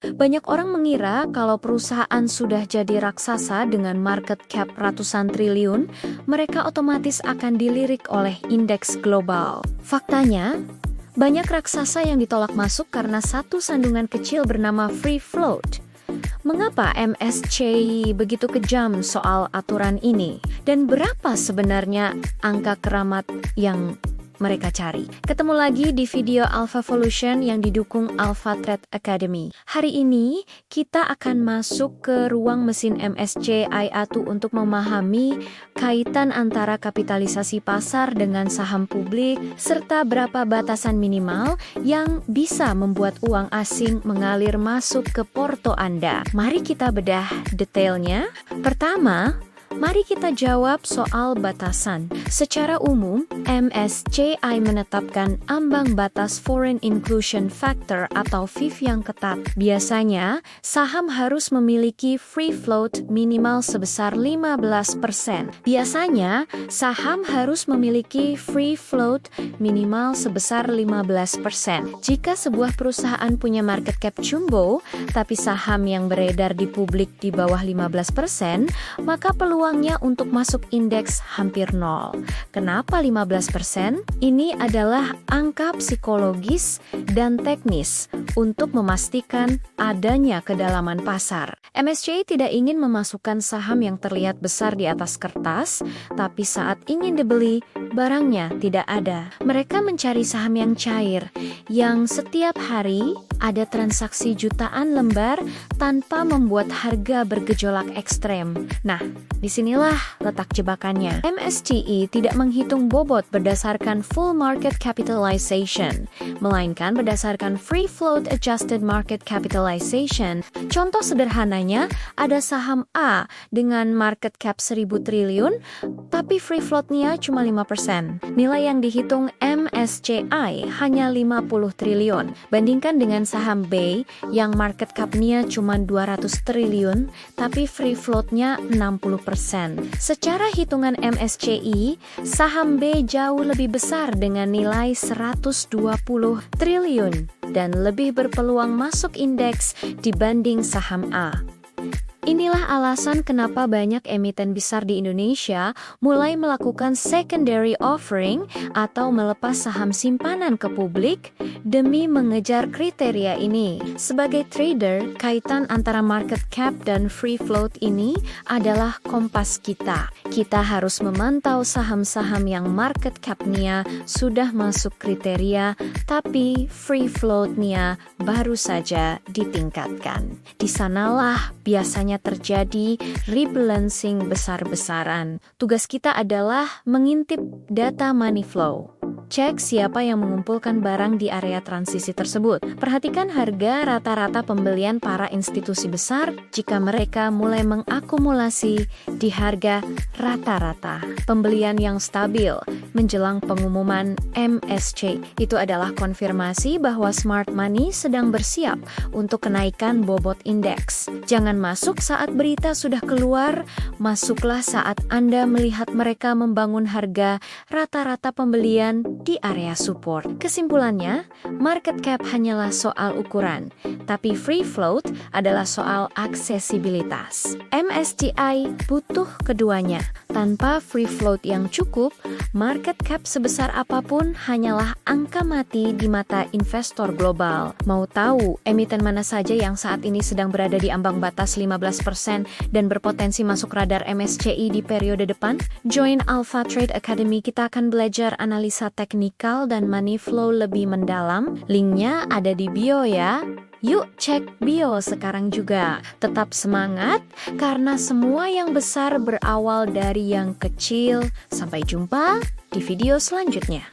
Banyak orang mengira kalau perusahaan sudah jadi raksasa dengan market cap ratusan triliun, mereka otomatis akan dilirik oleh indeks global. Faktanya, banyak raksasa yang ditolak masuk karena satu sandungan kecil bernama free float. Mengapa MSCI begitu kejam soal aturan ini? Dan berapa sebenarnya angka keramat yang mereka cari? Ketemu lagi di video AlphaVolution yang didukung Alpha Trade Academy. Hari ini kita akan masuk ke ruang mesin MSCI A2 untuk memahami kaitan antara kapitalisasi pasar dengan saham publik serta berapa batasan minimal yang bisa membuat uang asing mengalir masuk ke porto Anda. Mari kita bedah detailnya. Pertama, mari kita jawab soal batasan. Secara umum, MSCI menetapkan ambang batas Foreign Inclusion Factor atau FIF yang ketat. Biasanya, saham harus memiliki free float minimal sebesar 15%. Biasanya, saham harus memiliki free float minimal sebesar 15%. Jika sebuah perusahaan punya market cap jumbo, tapi saham yang beredar di publik di bawah 15%, maka peluangnya untuk masuk indeks hampir nol. Kenapa 15%? Ini adalah angka psikologis dan teknis untuk memastikan adanya kedalaman pasar. MSCI tidak ingin memasukkan saham yang terlihat besar di atas kertas, tapi saat ingin dibeli, barangnya tidak ada. Mereka mencari saham yang cair, yang setiap hari ada transaksi jutaan lembar tanpa membuat harga bergejolak ekstrem. Nah, disinilah letak jebakannya. MSCI tidak menghitung bobot berdasarkan full market capitalization, melainkan berdasarkan free float adjusted market capitalization. Contoh sederhananya, ada saham A dengan market cap 1.000 triliun, tapi free floatnya cuma 5%. Nilai yang dihitung MSCI hanya 50 triliun. Bandingkan dengan saham B yang market cap-nya cuma 200 triliun, tapi free float-nya 60%. Secara hitungan MSCI, saham B jauh lebih besar dengan nilai 120 triliun dan lebih berpeluang masuk indeks dibanding saham A. Inilah alasan kenapa banyak emiten besar di Indonesia mulai melakukan secondary offering atau melepas saham simpanan ke publik demi mengejar kriteria ini. Sebagai trader, kaitan antara market cap dan free float ini adalah kompas kita. Kita harus memantau saham-saham yang market cap-nya sudah masuk kriteria, tapi free float-nya baru saja ditingkatkan. Di sanalah biasanya terjadi rebalancing besar-besaran. Tugas kita adalah mengintip data money flow. Cek siapa yang mengumpulkan barang di area transisi tersebut. Perhatikan harga rata-rata pembelian para institusi besar jika mereka mulai mengakumulasi di harga rata-rata. Pembelian yang stabil menjelang pengumuman MSCI itu adalah konfirmasi bahwa smart money sedang bersiap untuk kenaikan bobot indeks. Jangan masuk saat berita sudah keluar, masuklah saat Anda melihat mereka membangun harga rata-rata pembelian di area support. Kesimpulannya, market cap hanyalah soal ukuran, tapi free float adalah soal aksesibilitas. MSCI butuh keduanya. Tanpa free float yang cukup, market cap sebesar apapun hanyalah angka mati di mata investor global. Mau tahu emiten mana saja yang saat ini sedang berada di ambang batas 15% dan berpotensi masuk radar MSCI di periode depan? Join Alpha Trade Academy, kita akan belajar analisa teknikal dan money flow lebih mendalam. Linknya ada di bio ya. Yuk cek bio sekarang juga. Tetap semangat, karena semua yang besar berawal dari yang kecil. Sampai jumpa di video selanjutnya.